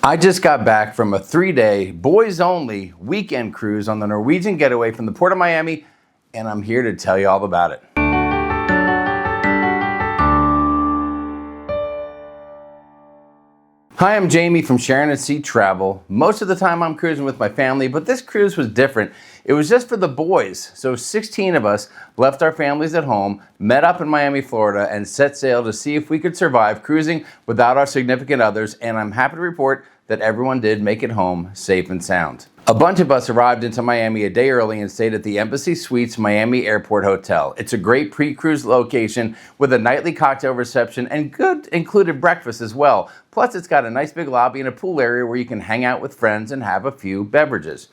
I just got back from a 3-day, boys-only weekend cruise on the Norwegian Getaway from the Port of Miami, and I'm here to tell you all about it. Hi, I'm Jamie from Sharon Travel. Most of the time I'm cruising with my family, but this cruise was different. It was just for the boys. So 16 of us left our families at home, met up in Miami, Florida, and set sail to see if we could survive cruising without our significant others, and I'm happy to report that everyone did make it home safe and sound. A bunch of us arrived into Miami a day early and stayed at the Embassy Suites Miami Airport Hotel. It's a great pre-cruise location with a nightly cocktail reception and good included breakfast as well. Plus, it's got a nice big lobby and a pool area where you can hang out with friends and have a few beverages.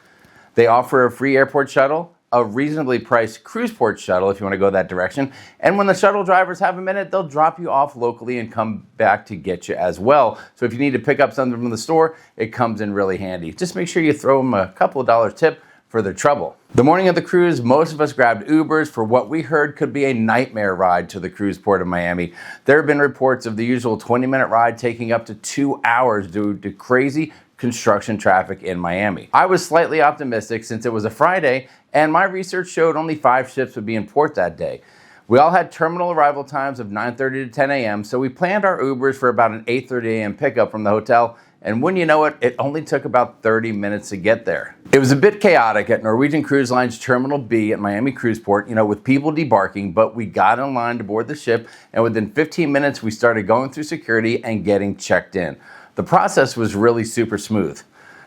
They offer a free airport shuttle, a reasonably priced cruise port shuttle if you want to go that direction, and when the shuttle drivers have a minute, they'll drop you off locally and come back to get you as well. So if you need to pick up something from the store, it comes in really handy. Just make sure you throw them a couple of dollars tip for their trouble. The morning of the cruise, most of us grabbed Ubers for what we heard could be a nightmare ride to the cruise port of Miami. There have been reports of the usual 20-minute ride taking up to 2 hours due to crazy construction traffic in Miami. I was slightly optimistic since it was a Friday and my research showed only 5 ships would be in port that day. We all had terminal arrival times of 9:30 to 10 a.m. so we planned our Ubers for about an 8:30 a.m. pickup from the hotel, and wouldn't you know it, it only took about 30 minutes to get there. It was a bit chaotic at Norwegian Cruise Line's Terminal B at Miami Cruise Port, with people debarking, but we got in line to board the ship, and within 15 minutes we started going through security and getting checked in. The process was really super smooth.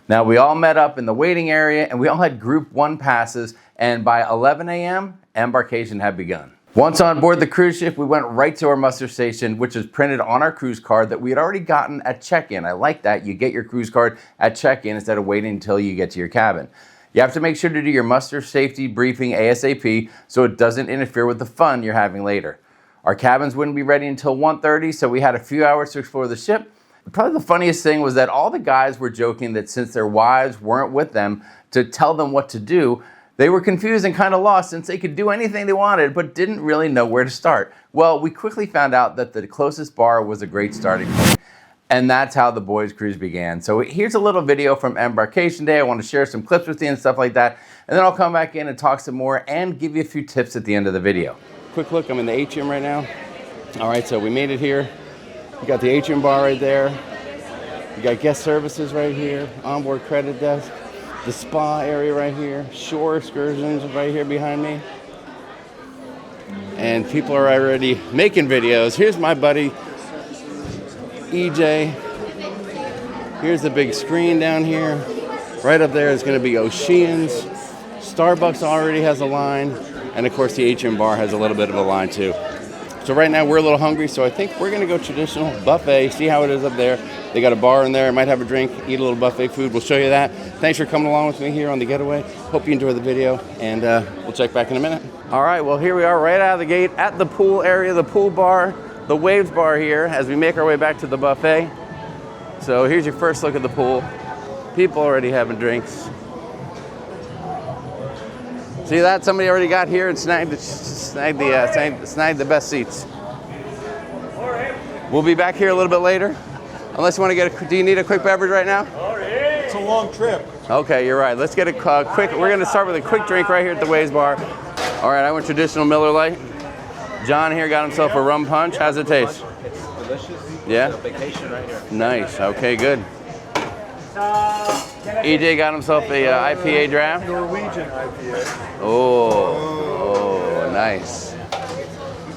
Now we all met up in the waiting area and we all had group 1 passes, and by 11 a.m. embarkation had begun. Once on board the cruise ship, we went right to our muster station, which was printed on our cruise card that we had already gotten at check-in. I like that. You get your cruise card at check-in instead of waiting until you get to your cabin. You have to make sure to do your muster safety briefing ASAP so it doesn't interfere with the fun you're having later. Our cabins wouldn't be ready until 1:30, so we had a few hours to explore the ship. Probably the funniest thing was that all the guys were joking that since their wives weren't with them to tell them what to do, they were confused and kind of lost since they could do anything they wanted but didn't really know where to start. Well, we quickly found out that the closest bar was a great starting point. And that's how the boys' cruise began. So here's a little video from Embarkation Day. I want to share some clips with you and stuff like that. And then I'll come back in and talk some more and give you a few tips at the end of the video. Quick look, I'm in the atrium right now. All right, so we made it here. You got the atrium bar right there. You got guest services right here, onboard credit desk, the spa area right here, shore excursions right here behind me. And people are already making videos. Here's my buddy, EJ. Here's the big screen down here. Right up there is going to be Oceans. Starbucks already has a line. And of course the atrium bar has a little bit of a line too. So right now we're a little hungry, so I think we're gonna go traditional buffet, see how it is up there. They got a bar in there, might have a drink, eat a little buffet food. We'll show you that. Thanks for coming along with me here on the Getaway. Hope you enjoy the video, and we'll check back in a minute. All right, well here we are right out of the gate at the pool area, the pool bar, the waves bar here as we make our way back to the buffet. So here's your first look at the pool. People already having drinks. See that? Somebody already got here and snagged the best seats. We'll be back here a little bit later. Unless you want to get do you need a quick beverage right now? It's a long trip. Okay, you're right. Let's get a quick, we're going to start with a quick drink right here at the Waves Bar. All right, I went traditional Miller Lite. John here got himself a rum punch. How's it taste? It's delicious. Yeah? Vacation right here. Nice. Okay, good. EJ got himself a IPA draft. Norwegian IPA. Oh, nice.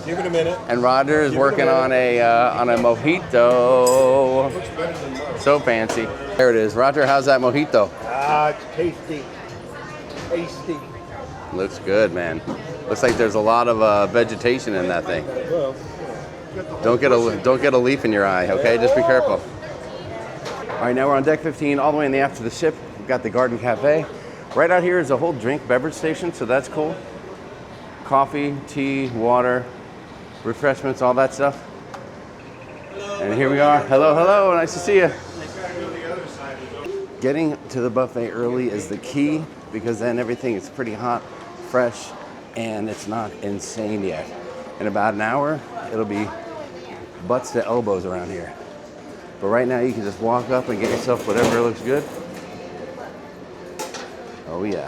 Give it a minute. And Roger is working on a mojito. Looks better than mine. So fancy. There it is. Roger, how's that mojito? It's tasty. Tasty. Looks good, man. Looks like there's a lot of vegetation in that thing. Well, Don't get a leaf in your eye, okay? Just be careful. All right, now we're on deck 15, all the way in the aft of the ship. We've got the Garden Cafe. Right out here is a whole drink beverage station, so that's cool. Coffee, tea, water, refreshments, all that stuff. And here we are. Hello, hello, nice to see you. Getting to the buffet early is the key because then everything is pretty hot, fresh, and it's not insane yet. In about an hour, it'll be butts to elbows around here. But right now you can just walk up and get yourself whatever looks good. Oh yeah.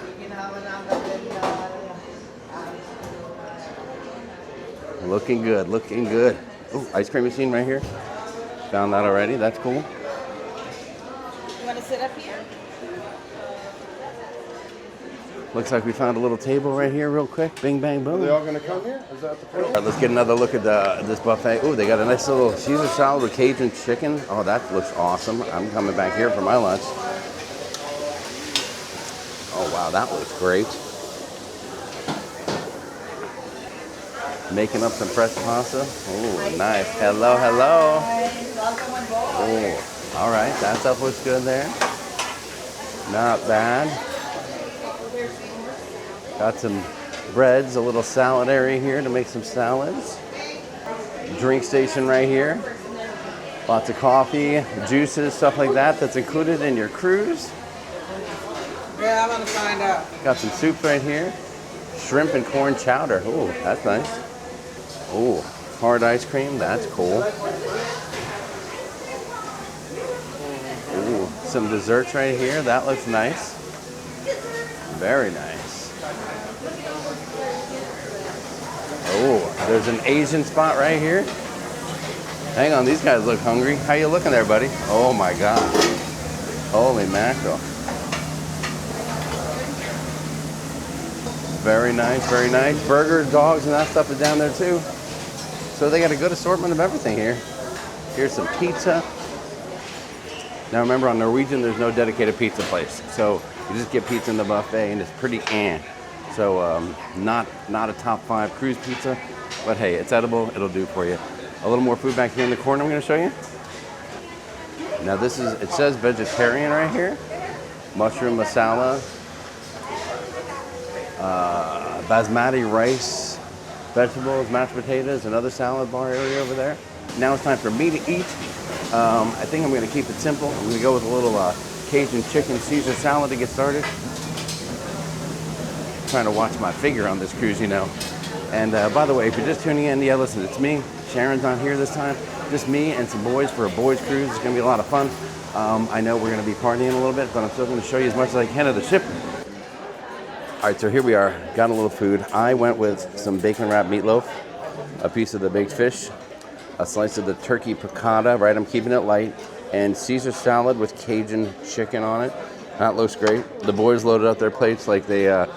Looking good, looking good. Oh, ice cream machine right here. Found that already, that's cool. You want to sit up here? Looks like we found a little table right here real quick. Bing, bang, boom. Are they all going to come here? Is that the plan? All right, let's get another look at this buffet. Oh, they got a nice little Caesar salad with Cajun chicken. Oh, that looks awesome. I'm coming back here for my lunch. Oh, wow, that looks great. Making up some fresh pasta. Oh, nice. Hello, hello. Oh, all right, that stuff looks good there. Not bad. Got some breads, a little salad area here to make some salads. Drink station right here. Lots of coffee, juices, stuff like that that's included in your cruise. Yeah, I'm gonna find out. Got some soup right here. Shrimp and corn chowder. Oh, that's nice. Oh, hard ice cream. That's cool. Ooh, some desserts right here. That looks nice. Very nice. Oh, there's an Asian spot right here. Hang on, these guys look hungry. How you looking there, buddy? Oh my God. Holy mackerel. Very nice, very nice. Burgers, dogs, and that stuff is down there too. So they got a good assortment of everything here. Here's some pizza. Now remember, on Norwegian, there's no dedicated pizza place. So you just get pizza in the buffet and it's pretty So not a top 5 cruise pizza, but hey, it's edible, it'll do for you. A little more food back here in the corner I'm gonna show you. Now this is, it says vegetarian right here. Mushroom masala, basmati rice, vegetables, mashed potatoes, another salad bar area over there. Now it's time for me to eat. I think I'm gonna keep it simple. I'm gonna go with a little Cajun chicken Caesar salad to get started. Trying to watch my figure on this cruise, you know. And by the way, if you're just tuning in, yeah, listen, it's me. Sharon's not here this time. Just me and some boys for a boys cruise. It's gonna be a lot of fun. I know we're gonna be partying a little bit, but I'm still gonna show you as much as I can of the ship. All right, so here we are. Got a little food. I went with some bacon wrapped meatloaf, a piece of the baked fish, a slice of the turkey piccata, right? I'm keeping it light, and Caesar salad with Cajun chicken on it. That looks great. The boys loaded up their plates like they're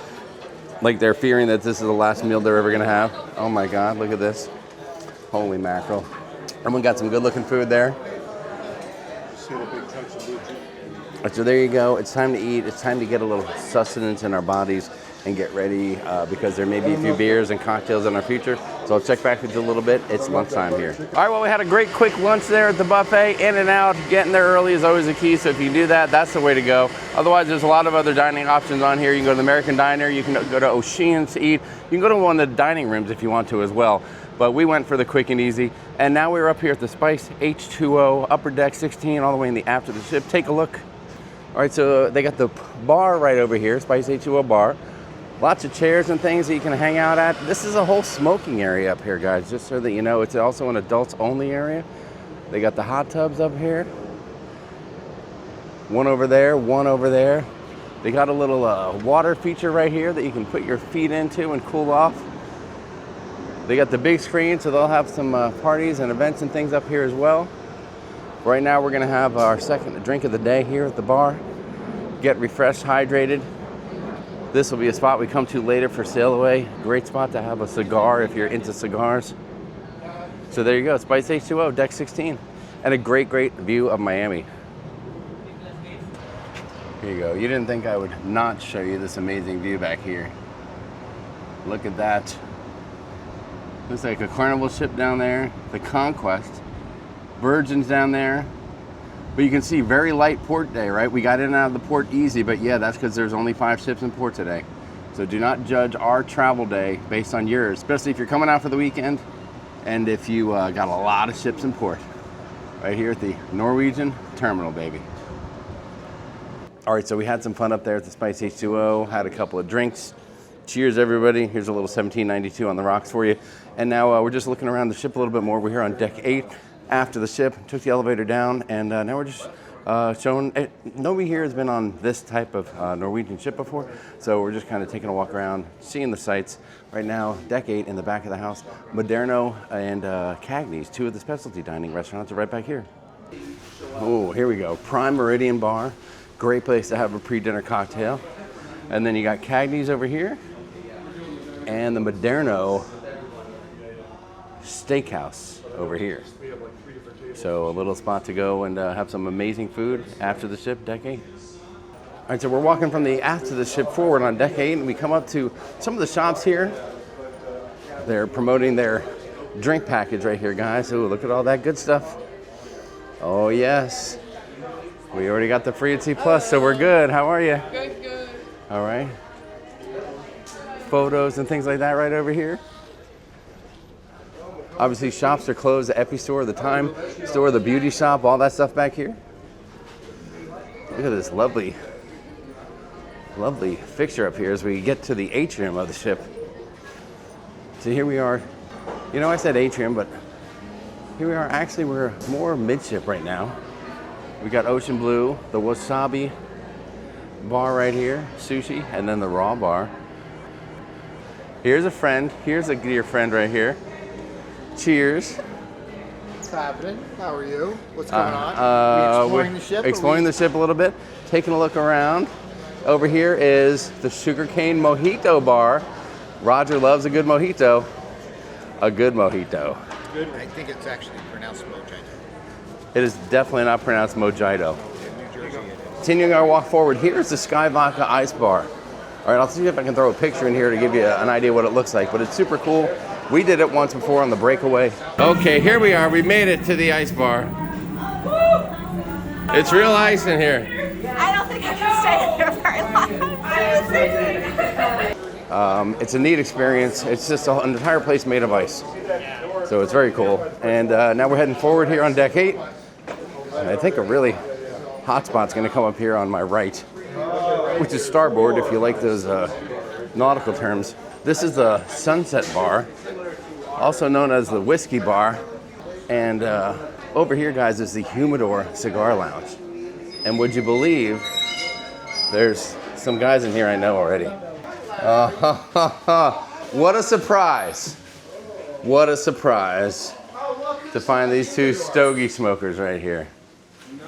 fearing that this is the last meal they're ever gonna have. Oh my God, look at this. Holy mackerel. Everyone got some good looking food there. So there you go. It's time to eat. It's time to get a little sustenance in our bodies and get ready because there may be a few beers and cocktails in our future. So I'll check back with you a little bit. It's lunchtime here. All right, well, we had a great quick lunch there at the buffet. In and out, getting there early is always the key. So if you do that, that's the way to go. Otherwise, there's a lot of other dining options on here. You can go to the American Diner. You can go to Ocean's to eat. You can go to one of the dining rooms if you want to as well. But we went for the quick and easy. And now we're up here at the Spice H2O, upper deck 16, all the way in the aft of the ship. Take a look. All right, so they got the bar right over here, Spice H2O bar. Lots of chairs and things that you can hang out at. This is a whole smoking area up here, guys, just so that you know. It's also an adults only area. They got the hot tubs up here. One over there, one over there. They got a little water feature right here that you can put your feet into and cool off. They got the big screen, so they'll have some parties and events and things up here as well. Right now, we're gonna have our second drink of the day here at the bar. Get refreshed, hydrated. This will be a spot we come to later for sail away. Great spot to have a cigar if you're into cigars. So there you go, Spice H2O, deck 16. And a great, great view of Miami. Here you go. You didn't think I would not show you this amazing view back here. Look at that. Looks like a Carnival ship down there, the Conquest. Virgin's down there. But you can see very light port day, right? We got in and out of the port easy, but yeah, that's because there's only 5 ships in port today. So do not judge our travel day based on yours, especially if you're coming out for the weekend and if you got a lot of ships in port. Right here at the Norwegian terminal, baby. All right, so we had some fun up there at the Spice H2O, had a couple of drinks. Cheers, everybody. Here's a little 1792 on the rocks for you. And now we're just looking around the ship a little bit more. We're here on deck 8. after the ship, took the elevator down, and now we're just showing. Nobody here has been on this type of Norwegian ship before, so we're just kind of taking a walk around, seeing the sights. Right now, Deck 8 in the back of the house, Moderno and Cagney's, 2 of the specialty dining restaurants, are right back here. Oh, here we go. Prime Meridian Bar. Great place to have a pre-dinner cocktail. And then you got Cagney's over here, and the Moderno Steakhouse over here. So a little spot to go and have some amazing food after the ship, Deck 8. All right, so we're walking from the aft of the ship forward on Deck 8, and we come up to some of the shops here. They're promoting their drink package right here, guys. Ooh, look at all that good stuff. Oh, yes. We already got the free at C+, so we're good. How are you? Good, good. All right. Photos and things like that right over here. Obviously, shops are closed. The Epi store, the Time store, the beauty shop, all that stuff back here. Look at this lovely fixture up here as we get to the atrium of the ship. So here we are. You know, I said atrium, but here we are. Actually, we're more midship right now. We got Ocean Blue, the Wasabi bar right here, sushi, and then the raw bar. Here's a friend. Here's a dear friend right here. Cheers. What's happening? How are you? What's going on? We exploring the ship? Exploring the ship a little bit, taking a look around. Over here is the Sugarcane Mojito Bar. Roger loves a good mojito. A good mojito. Good. I think it's actually pronounced mojito. It is definitely not pronounced mojito. In New Jersey it is. Continuing our walk forward, here's the Sky Vodka Ice Bar. All right, I'll see if I can throw a picture in here to give you an idea what it looks like, but it's super cool. We did it once before on the breakaway. Okay, here we are. We made it to the ice bar. It's real ice in here. I don't think I can stay in here very long. It's a neat experience. It's just an entire place made of ice. So it's very cool. And now we're heading forward here on Deck 8. And I think a really hot spot's gonna come up here on my right, which is starboard if you like those nautical terms. This is the Sunset Bar, also known as the Whiskey Bar. And over here, guys, is the Humidor Cigar Lounge. And would you believe there's some guys in here I know already. What a surprise. What a surprise to find these 2 stogie smokers right here.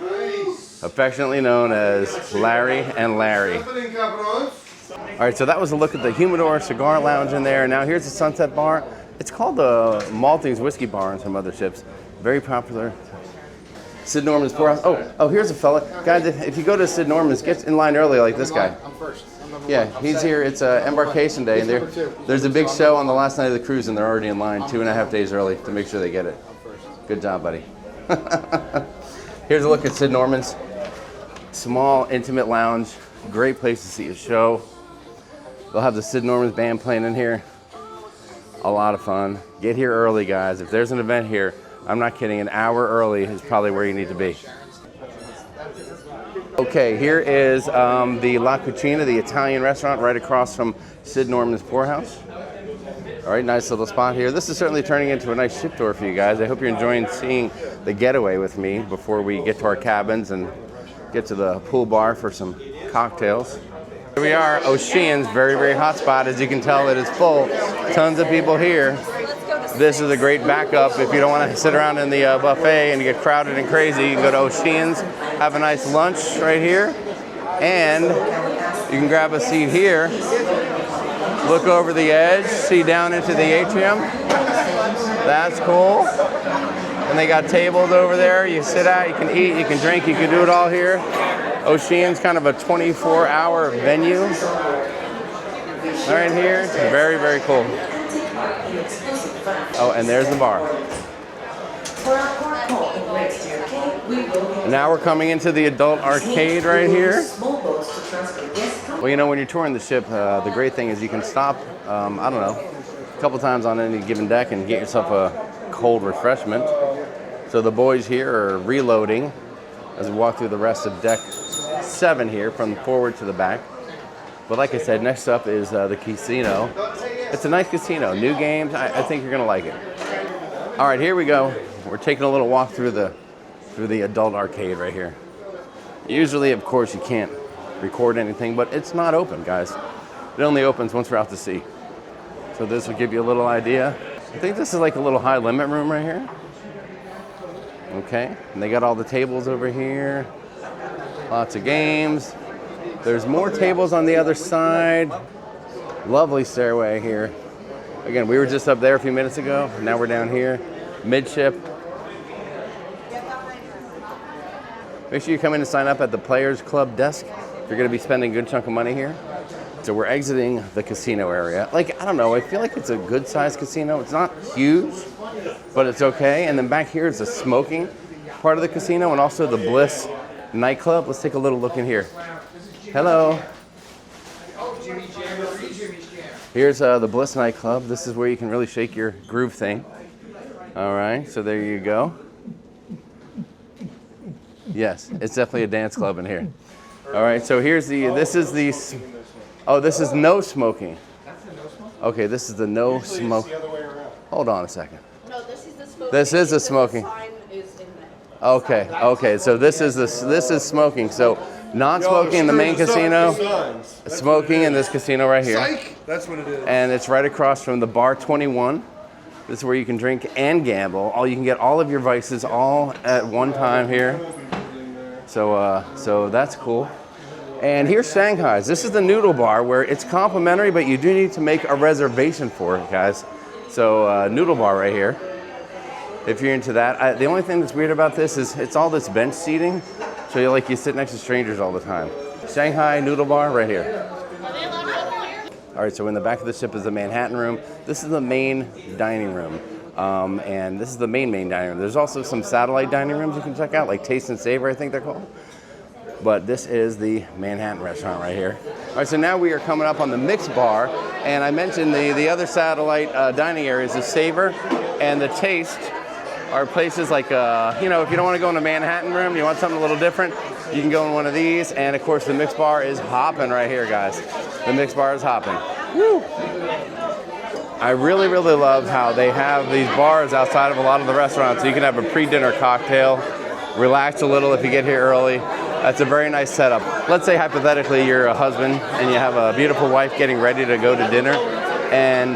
Nice. Affectionately known as Larry and Larry. All right, so that was a look at the Humidor Cigar Lounge in there. Now here's the Sunset Bar. It's called the Maltings Whiskey Bar on some other ships. Very popular. Sid Norman's Poorhouse. Oh, here's a fella. Guys, if you go to Sid Norman's, get in line early like this guy. I'm first. I'm number Yeah, one. I'm he's second. here. It's Embarkation Day, and number 2. there's a big show on the last night of the cruise, and they're already in line 2.5 days early to make sure they get it. I'm first. Good job, buddy. Here's a look at Sid Norman's. Small, intimate lounge. Great place to see a show. They'll have the Sid Norman's band playing in here. A lot of fun. Get here early, guys. If there's an event here, I'm not kidding, an hour early is probably where you need to be. Okay, here is the La Cucina, the Italian restaurant right across from Sid Norman's Poorhouse. All right, nice little spot here. This is certainly turning into a nice ship tour for you guys. I hope you're enjoying seeing the Getaway with me before we get to our cabins and get to the pool bar for some cocktails. Here we are, Ocean's, very, very hot spot. As you can tell, it is full. Tons of people here. This is a great backup if you don't want to sit around in the buffet and you get crowded and crazy. You can go to Ocean's, have a nice lunch right here, and you can grab a seat here, look over the edge, see down into the atrium. That's cool. And they got tables over there. You sit out, you can eat, you can drink, you can do it all here. Ocean's kind of a 24-hour venue. Right here, very, very cool. Oh, and there's the bar. And now we're coming into the adult arcade right here. Well, you know, when you're touring the ship, the great thing is you can stop, I don't know, a couple times on any given deck and get yourself a cold refreshment. So the boys here are reloading as we walk through the rest of deck 7 here from forward to the back. But like I said, next up is the casino. It's a nice casino. New games. I think you're going to like it. All right, here we go. We're taking a little walk through the adult arcade right here. Usually, of course, you can't record anything, but it's not open, guys. It only opens once we're out to sea. So this will give you a little idea. I think this is like a little high limit room right here. Okay, and they got all the tables over here. Lots of games. There's more tables on the other side. Lovely stairway here. Again, we were just up there a few minutes ago. Now we're down here, midship. Make sure you come in and sign up at the Players Club desk if you're going to be spending a good chunk of money here. So we're exiting the casino area. Like, I don't know, I feel like it's a good-sized casino. It's not huge, but it's okay. And then back here is the smoking part of the casino and also the Bliss nightclub. Let's take a little look in here. Hello. Here's the Bliss nightclub. This is where you can really shake your groove thing. All right, so there you go. Yes, it's definitely a dance club in here. All right, so here's this is no smoking. Okay, this is the no smoke. Hold on a second. No, this is the smoking. This is the smoking. The sign is in there. Okay, so this is smoking. So non-smoking in the main casino, smoking in this casino right here. Psych! That's what it is. And it's right across from the Bar 21. This is where you can drink and gamble. You can get all of your vices all at one time here. So that's cool. And here's Shanghai's. This is the noodle bar where it's complimentary, but you do need to make a reservation for it, guys. So noodle bar right here. If you're into that. The only thing that's weird about this is it's all this bench seating. So you sit next to strangers all the time. Shanghai noodle bar right here. All right, so in the back of the ship is the Manhattan room. This is the main dining room. And this is the main dining room. There's also some satellite dining rooms you can check out, like Taste and Savor, I think they're called. But this is the Manhattan restaurant right here. All right, so now we are coming up on the mixed bar. And I mentioned the other satellite dining areas, the Savor and the Taste, are places like, if you don't want to go in a Manhattan room, you want something a little different, you can go in one of these. And of course, the mixed bar is hopping right here, guys. The mixed bar is hopping. Woo! I really love how they have these bars outside of a lot of the restaurants. So you can have a pre-dinner cocktail, relax a little if you get here early. That's a very nice setup. Let's say hypothetically you're a husband and you have a beautiful wife getting ready to go to dinner and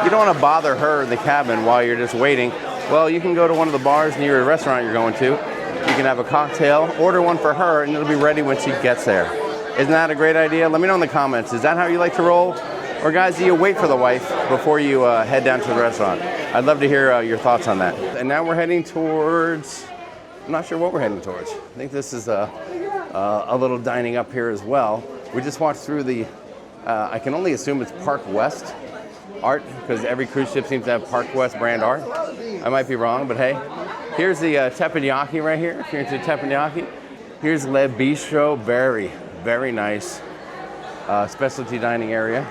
you don't want to bother her in the cabin while you're just waiting. Well, you can go to one of the bars near a restaurant you're going to. You can have a cocktail, order one for her, and it'll be ready when she gets there. Isn't that a great idea? Let me know in the comments. Is that how you like to roll? Or guys, do you wait for the wife before you head down to the restaurant? I'd love to hear your thoughts on that. And now we're heading towards, I'm not sure what we're heading towards. I think this is a little dining up here as well. We just walked through the, I can only assume it's Park West art, because every cruise ship seems to have Park West brand art. I might be wrong, but hey. Here's the teppanyaki right here, if you're into teppanyaki. Here's Le Bistro, very nice specialty dining area.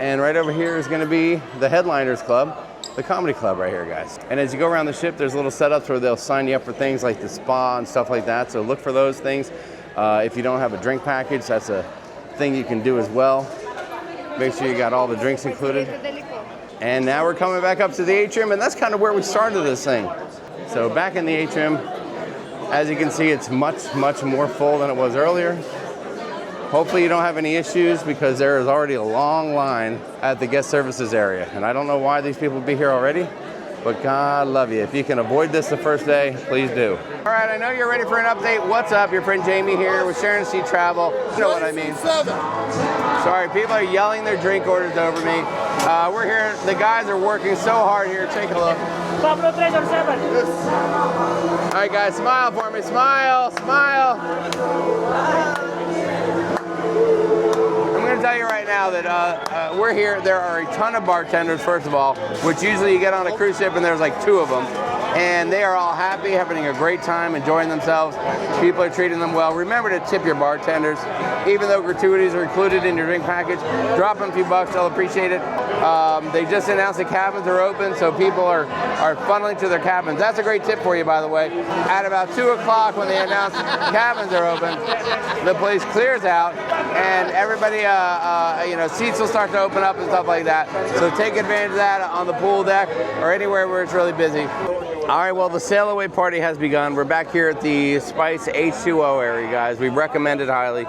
And right over here is going to be the Headliners Club, the comedy club right here, guys. And as you go around the ship, there's little setups where they'll sign you up for things like the spa and stuff like that. So look for those things. If you don't have a drink package, that's a thing you can do as well. Make sure you got all the drinks included. And now we're coming back up to the atrium, and that's kind of where we started this thing. So back in the atrium, as you can see, it's much more full than it was earlier. Hopefully you don't have any issues because there is already a long line at the guest services area. And I don't know why these people be here already, but God love you. If you can avoid this the first day, please do. All right, I know you're ready for an update. What's up? Your friend Jamie here with Sharon Travel. You know what I mean. Sorry, people are yelling their drink orders over me. We're here, the guys are working so hard here. Take a look. Pablo 3 or 7. All right, guys, smile for me. Smile. I'm going to tell you right now that we're here. There are a ton of bartenders, first of all, which usually you get on a cruise ship and there's like 2 of them. And they are all happy, having a great time, enjoying themselves. People are treating them well. Remember to tip your bartenders. Even though gratuities are included in your drink package, drop them a few bucks, they'll appreciate it. They just announced the cabins are open, so people are funneling to their cabins. That's a great tip for you, by the way. At about 2 o'clock when they announce cabins are open, the place clears out, and everybody, seats will start to open up and stuff like that. So take advantage of that on the pool deck or anywhere where it's really busy. All right, well, the sail away party has begun. We're back here at the Spice H2O area, guys. We recommend it highly.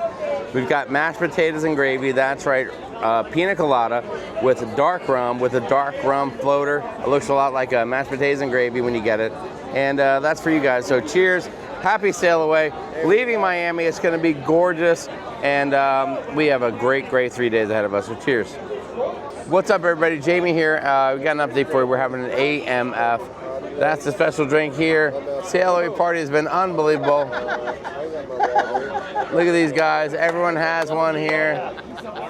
We've got mashed potatoes and gravy. That's right, pina colada with dark rum, with a dark rum floater. It looks a lot like mashed potatoes and gravy when you get it. And that's for you guys. So cheers, happy sail away. Leaving Miami, it's gonna be gorgeous. And we have a great 3 days ahead of us, so cheers. What's up, everybody? Jamie here. We got an update for you. We're having an AMF. That's the special drink here. Sail away party has been unbelievable. Look at these guys. Everyone has one here.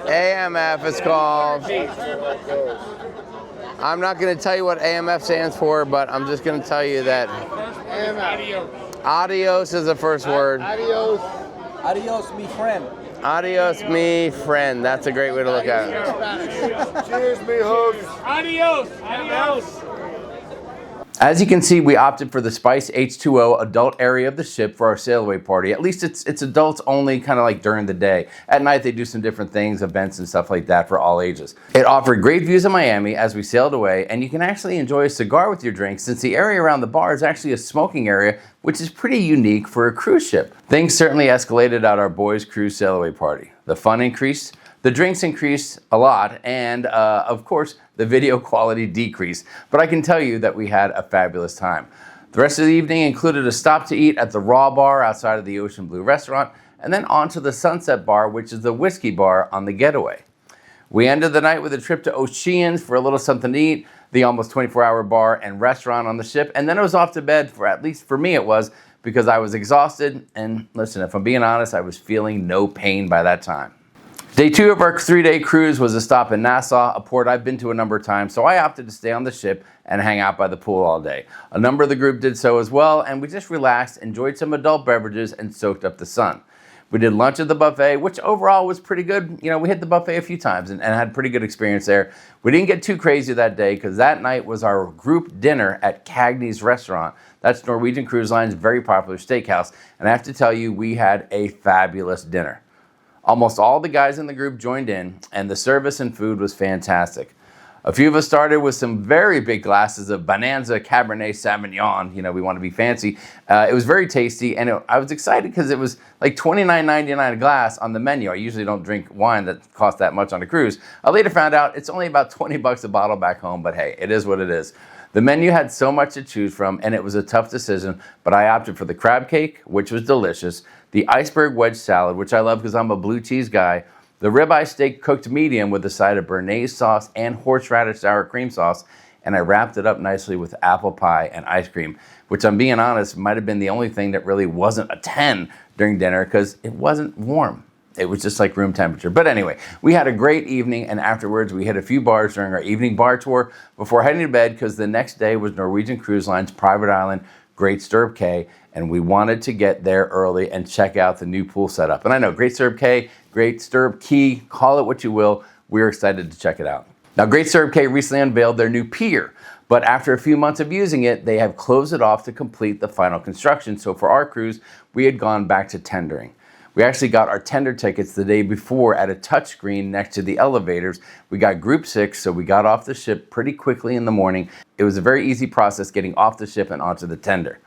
AMF is called. I'm not going to tell you what AMF stands for, but I'm just going to tell you that adios is the first word. Adios. Adios, mi friend. Adios, mi friend. That's a great way to look at it. Cheers, me hooks. Adios. Adios. As you can see, we opted for the Spice H2O adult area of the ship for our sail away party. At least it's adults only, kind of like during the day. At night, they do some different things, events and stuff like that for all ages. It offered great views of Miami as we sailed away, and you can actually enjoy a cigar with your drink since the area around the bar is actually a smoking area, which is pretty unique for a cruise ship. Things certainly escalated at our boys' cruise sail away party. The fun increased, the drinks increased a lot, and of course, the video quality decreased. But I can tell you that we had a fabulous time. The rest of the evening included a stop to eat at the Raw Bar outside of the Ocean Blue restaurant, and then on to the Sunset Bar, which is the whiskey bar on the Getaway. We ended the night with a trip to Oceans for a little something to eat, the almost 24-hour bar and restaurant on the ship, and then it was off to bed, for at least for me it was, because I was exhausted, and listen, if I'm being honest, I was feeling no pain by that time. Day 2 of our 3-day cruise was a stop in Nassau, a port I've been to a number of times, so I opted to stay on the ship and hang out by the pool all day. A number of the group did so as well, and we just relaxed, enjoyed some adult beverages, and soaked up the sun. We did lunch at the buffet, which overall was pretty good. You know, we hit the buffet a few times and had a pretty good experience there. We didn't get too crazy that day because that night was our group dinner at Cagney's restaurant. That's Norwegian Cruise Line's very popular steakhouse, and I have to tell you, we had a fabulous dinner. Almost all the guys in the group joined in, and the service and food was fantastic. A few of us started with some very big glasses of Bonanza Cabernet Sauvignon. You know, we want to be fancy. It was very tasty, and I was excited because it was like $29.99 a glass on the menu. I usually don't drink wine that costs that much on a cruise. I later found out it's only about 20 bucks a bottle back home, but hey, it is what it is. The menu had so much to choose from, and it was a tough decision, but I opted for the crab cake, which was delicious, the iceberg wedge salad, which I love because I'm a blue cheese guy, the ribeye steak cooked medium with a side of béarnaise sauce and horseradish sour cream sauce, and I wrapped it up nicely with apple pie and ice cream, which I'm being honest, might have been the only thing that really wasn't a 10 during dinner because it wasn't warm. It was just like room temperature. But anyway, we had a great evening, and afterwards we hit a few bars during our evening bar tour before heading to bed because the next day was Norwegian Cruise Line's private island, Great Stirrup Cay, and we wanted to get there early and check out the new pool setup. And I know, Great Stirrup Cay, Great Stirrup Key, call it what you will, we're excited to check it out. Now, Great Stirrup Cay recently unveiled their new pier, but after a few months of using it, they have closed it off to complete the final construction. So for our cruise, we had gone back to tendering. We actually got our tender tickets the day before at a touchscreen next to the elevators. We got group 6, so we got off the ship pretty quickly in the morning. It was a very easy process getting off the ship and onto the tender.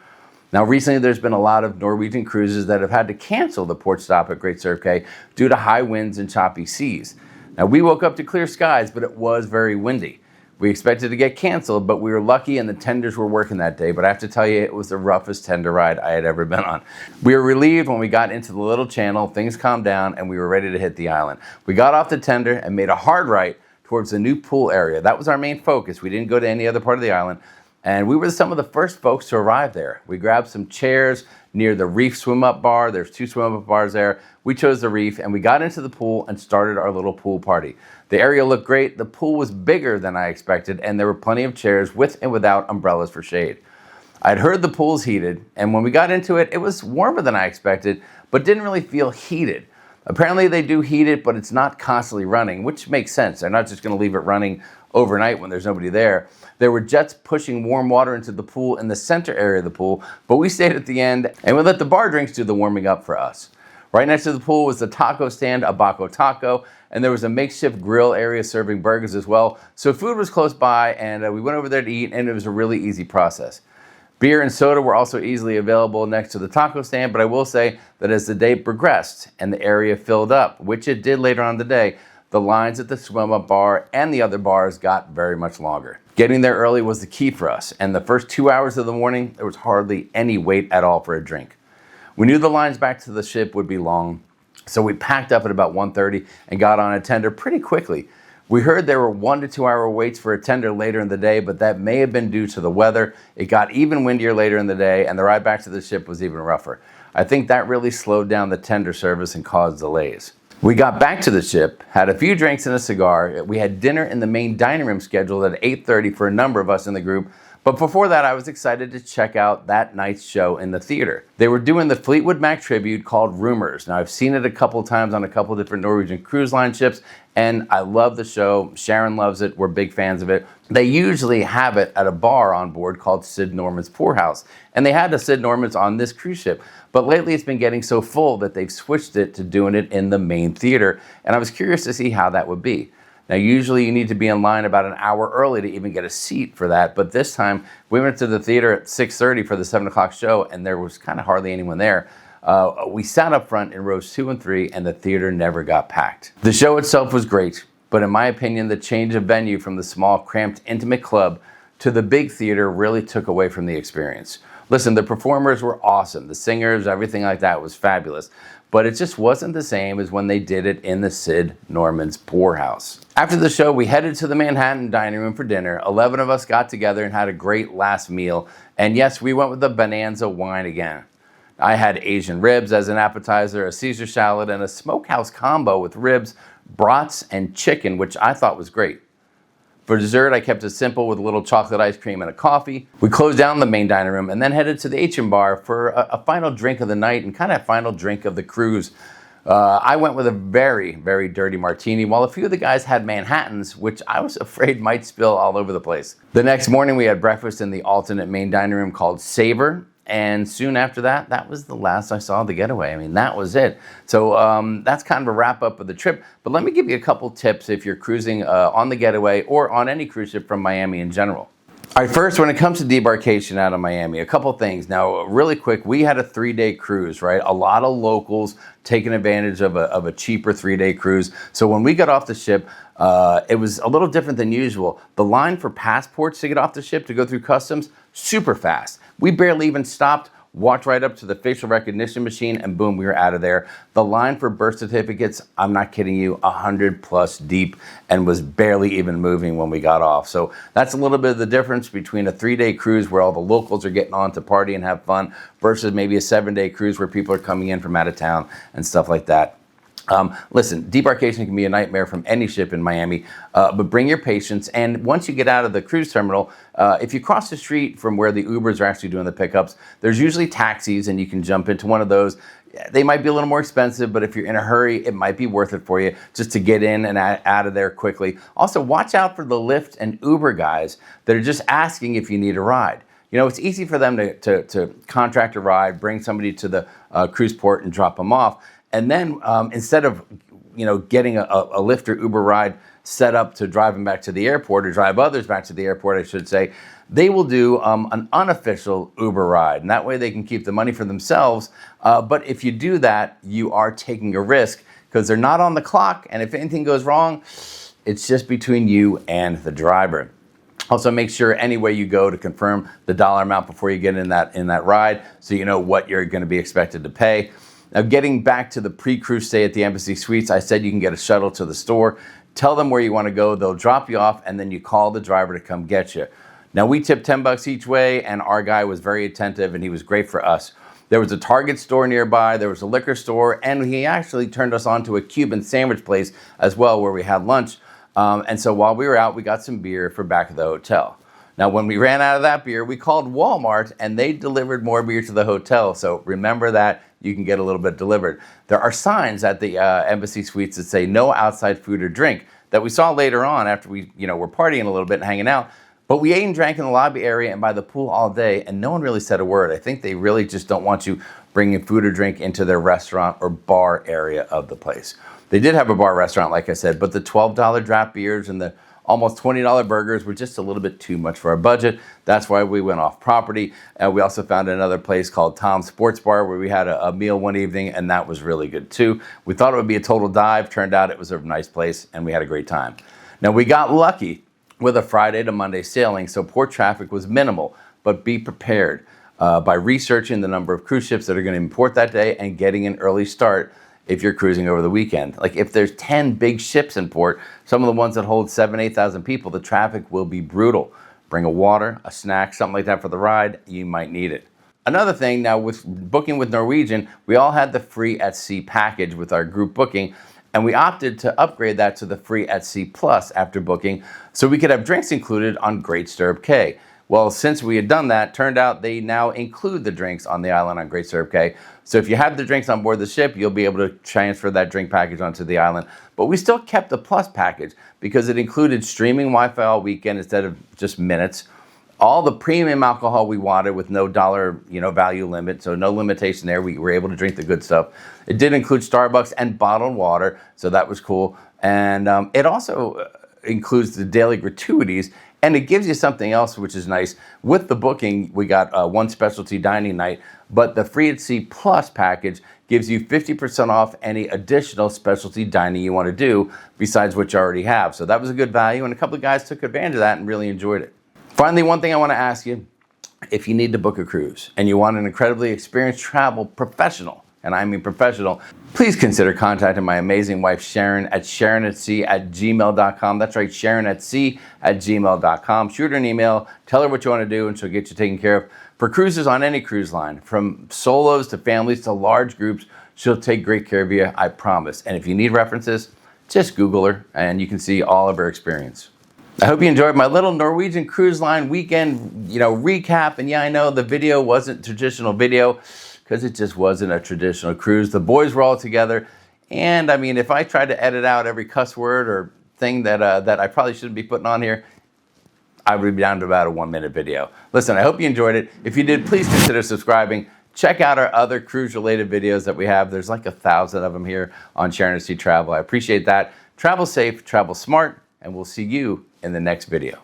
Now, recently there's been a lot of Norwegian cruises that have had to cancel the port stop at Great Stirrup Cay due to high winds and choppy seas. Now, we woke up to clear skies, but it was very windy. We expected to get canceled, but we were lucky and the tenders were working that day. But I have to tell you, it was the roughest tender ride I had ever been on. We were relieved when we got into the little channel, things calmed down, and we were ready to hit the island. We got off the tender and made a hard right towards the new pool area. That was our main focus. We didn't go to any other part of the island. And we were some of the first folks to arrive there. We grabbed some chairs near the Reef swim-up bar. There's 2 swim-up bars there. We chose the Reef, and we got into the pool and started our little pool party. The area looked great. The pool was bigger than I expected, and there were plenty of chairs with and without umbrellas for shade. I'd heard the pool's heated, and when we got into it, it was warmer than I expected, but didn't really feel heated. Apparently they do heat it, but it's not constantly running, which makes sense. They're not just going to leave it running overnight when there's nobody there. There were jets pushing warm water into the pool in the center area of the pool, but we stayed at the end and we let the bar drinks do the warming up for us. Right next to the pool was the taco stand, Abaco Taco, and there was a makeshift grill area serving burgers as well. So food was close by, and we went over there to eat, and it was a really easy process. Beer and soda were also easily available next to the taco stand, but I will say that as the day progressed and the area filled up, which it did later on in the day, the lines at the swim-up bar and the other bars got very much longer. Getting there early was the key for us, and the first 2 hours of the morning, there was hardly any wait at all for a drink. We knew the lines back to the ship would be long, so we packed up at about 1:30 and got on a tender pretty quickly. We heard there were 1 to 2 hour waits for a tender later in the day, but that may have been due to the weather. It got even windier later in the day, and the ride back to the ship was even rougher. I think that really slowed down the tender service and caused delays. We got back to the ship, had a few drinks and a cigar. We had dinner in the main dining room scheduled at 8:30 for a number of us in the group. But before that, I was excited to check out that night's show in the theater. They were doing the Fleetwood Mac tribute called Rumors. Now, I've seen it a couple times on a couple different Norwegian cruise line ships, and I love the show. Sharon loves it. We're big fans of it. They usually have it at a bar on board called Sid Norman's Poorhouse, and they had a Sid Norman's on this cruise ship. But lately, it's been getting so full that they've switched it to doing it in the main theater, and I was curious to see how that would be. Now, usually you need to be in line about an hour early to even get a seat for that, but this time we went to the theater at 6:30 for the 7 o'clock show, and there was kind of hardly anyone there. We sat up front in rows 2 and 3, and the theater never got packed. The show itself was great, but in my opinion, the change of venue from the small, cramped, intimate club to the big theater really took away from the experience. Listen, the performers were awesome. The singers, everything like that was fabulous. But it just wasn't the same as when they did it in the Sid Norman's Poorhouse. After the show, we headed to the Manhattan dining room for dinner. 11 of us got together and had a great last meal. And yes, we went with the Bonanza wine again. I had Asian ribs as an appetizer, a Caesar salad, and a smokehouse combo with ribs, brats, and chicken, which I thought was great. For dessert, I kept it simple with a little chocolate ice cream and a coffee. We closed down the main dining room and then headed to the H&M bar for a final drink of the night and kind of final drink of the cruise. I went with a very, very dirty martini, while a few of the guys had Manhattans, which I was afraid might spill all over the place. The next morning, we had breakfast in the alternate main dining room called Savor. And soon after that, that was the last I saw of the Getaway. I mean, that was it. So that's kind of a wrap up of the trip. But let me give you a couple tips if you're cruising on the Getaway or on any cruise ship from Miami in general. All right, first, when it comes to debarkation out of Miami, a couple things. Now, really quick, we had a 3-day cruise, right? A lot of locals taking advantage of a cheaper 3-day cruise. So when we got off the ship, it was a little different than usual. The line for passports to get off the ship to go through customs, super fast. We barely even stopped, walked right up to the facial recognition machine, and boom, we were out of there. The line for birth certificates, I'm not kidding you, 100+ deep, and was barely even moving when we got off. So that's a little bit of the difference between a 3-day cruise where all the locals are getting on to party and have fun versus maybe a 7-day cruise where people are coming in from out of town and stuff like that. Listen, debarkation can be a nightmare from any ship in Miami, but bring your patience. And once you get out of the cruise terminal, if you cross the street from where the Ubers are actually doing the pickups, there's usually taxis and you can jump into one of those. They might be a little more expensive, but if you're in a hurry, it might be worth it for you just to get in and out of there quickly. Also, watch out for the Lyft and Uber guys that are just asking if you need a ride. You know, it's easy for them to contract a ride, bring somebody to the cruise port and drop them off. And then instead of, getting a Lyft or Uber ride set up to drive them back to the airport or drive others back to the airport, I should say, they will do an unofficial Uber ride. And that way they can keep the money for themselves. But if you do that, you are taking a risk because they're not on the clock. And if anything goes wrong, it's just between you and the driver. Also, make sure anywhere you go to confirm the dollar amount before you get in that ride so you know what you're going to be expected to pay. Now, getting back to the pre-cruise stay at the Embassy Suites, I said you can get a shuttle to the store. Tell them where you want to go. They'll drop you off, and then you call the driver to come get you. Now, we tipped $10 each way, and our guy was very attentive, and he was great for us. There was a Target store nearby. There was a liquor store, and he actually turned us on to a Cuban sandwich place as well where we had lunch. And so while we were out, we got some beer for back at the hotel. Now, when we ran out of that beer, we called Walmart and they delivered more beer to the hotel. So remember that you can get a little bit delivered. There are signs at the Embassy Suites that say no outside food or drink that we saw later on after we were partying a little bit and hanging out. But we ate and drank in the lobby area and by the pool all day, and no one really said a word. I think they really just don't want you bringing food or drink into their restaurant or bar area of the place. They did have a bar restaurant, like I said, but the $12 draft beers and the almost $20 burgers were just a little bit too much for our budget. That's why we went off property. We also found another place called Tom's Sports Bar where we had a meal one evening, and that was really good too. We thought it would be a total dive. Turned out it was a nice place, and we had a great time. Now, we got lucky with a Friday to Monday sailing, so port traffic was minimal, but be prepared by researching the number of cruise ships that are going to import that day and getting an early start if you're cruising over the weekend. Like if there's 10 big ships in port, some of the ones that hold 8,000 people, the traffic will be brutal. Bring a water, a snack, something like that for the ride. You might need it. Another thing, now with booking with Norwegian, we all had the free at sea package with our group booking, and we opted to upgrade that to the free at sea plus after booking so we could have drinks included on Great Stirrup Cay. Well, since we had done that, turned out they now include the drinks on the island on Great Stirrup Cay. So if you have the drinks on board the ship, you'll be able to transfer that drink package onto the island. But we still kept the plus package because it included streaming Wi-Fi all weekend instead of just minutes. All the premium alcohol we wanted with no dollar, value limit, so no limitation there. We were able to drink the good stuff. It did include Starbucks and bottled water, so that was cool. And it also includes the daily gratuities, and it gives you something else, which is nice. With the booking, we got one specialty dining night, but the Free at Sea Plus package gives you 50% off any additional specialty dining you want to do besides what you already have. So that was a good value, and a couple of guys took advantage of that and really enjoyed it. Finally, one thing I want to ask you, if you need to book a cruise and you want an incredibly experienced travel professional, and I mean professional, please consider contacting my amazing wife, Sharon, at sharonatsea@gmail.com. That's right, sharonatsea@gmail.com. Shoot her an email, tell her what you want to do, and she'll get you taken care of. For cruises on any cruise line, from solos to families to large groups, she'll take great care of you, I promise. And if you need references, just Google her, and you can see all of her experience. I hope you enjoyed my little Norwegian Cruise Line weekend, recap. And yeah, I know the video wasn't traditional video because it just wasn't a traditional cruise. The boys were all together. And I mean, if I tried to edit out every cuss word or thing that I probably shouldn't be putting on here, I would be down to about a 1-minute video. Listen, I hope you enjoyed it. If you did, please consider subscribing. Check out our other cruise-related videos that we have. There's like 1,000 of them here on Sharon & Sea Travel. I appreciate that. Travel safe, travel smart, and we'll see you in the next video.